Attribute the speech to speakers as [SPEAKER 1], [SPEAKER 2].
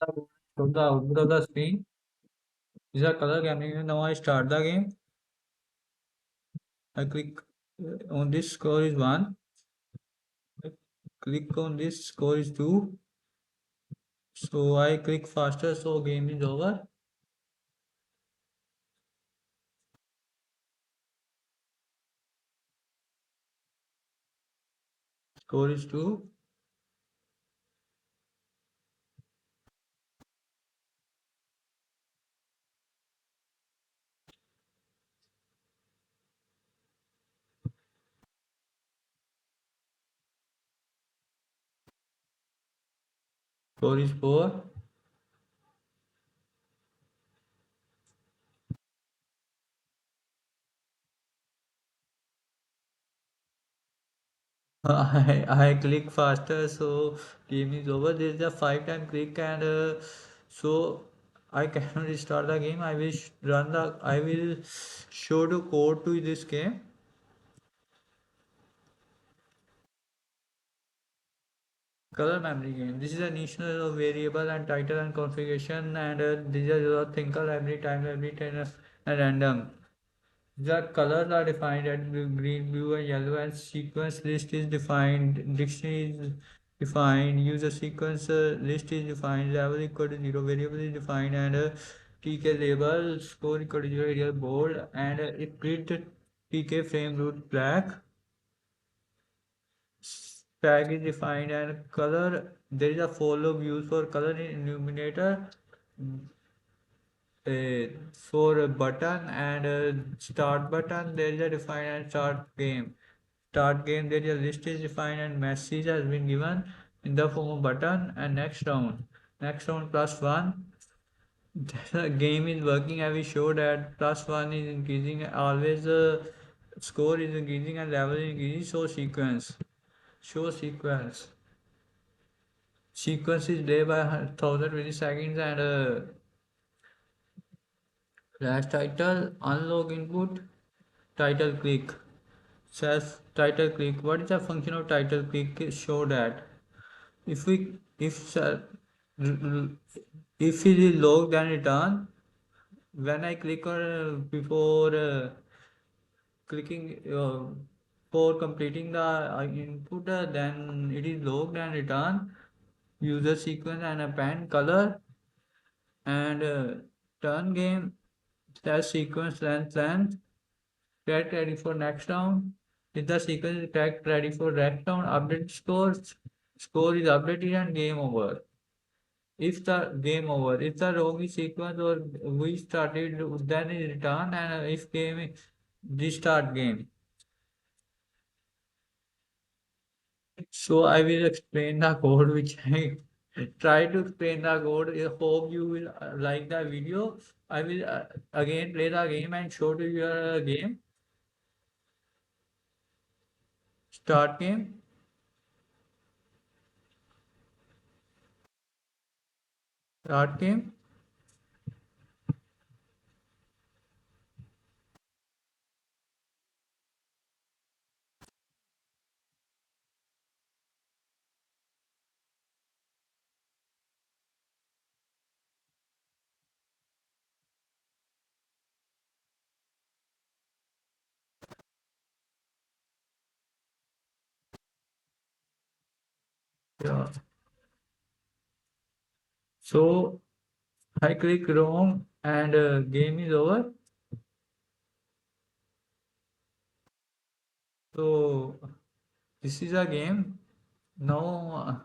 [SPEAKER 1] Show the output of the screen. These are color gaming. Now I start the game. I click on this score is 1. I click on this score is 2. So I click faster so game is over. Score is 2. Score is 4. I click faster so game is over. There is a 5 time click and so I cannot restart the game. I will show the code to this game. Color memory game. This is a initial variable and title and configuration and these are your thinker library, time library, and random. The colors are defined as green, blue, and yellow, and sequence list is defined. Dictionary is defined. User sequence list is defined. Level equal to 0. Variable is defined, and TK label score equal to 0. Area bold, and it print TK frame root black. Tag is defined, and color. There is a follow views for color in illuminator. For a button and a start button there is a define and start game there is a list is defined and message has been given in the form of button and next round plus one. The game is working as we showed that plus one is increasing always the score is increasing and level is increasing so sequence is day by 1000 milliseconds and last title unlock input title click self title click. What is the function of title click? Show that if we if if it is logged then return. When I click on before clicking for completing the input then it is logged and return user sequence and append color and turn game slash sequence length get ready for next round. If the sequence is get ready for next round, update scores. Score is updated and game over. If the game over, if the wrong is sequence or we started, then is return and if game restart game. So I will explain the code which I try to explain the code. I hope you will like the video. I will again play the game and show to your game. Start game. Start game. Yeah. So I click wrong and game is over. So this is a game. Now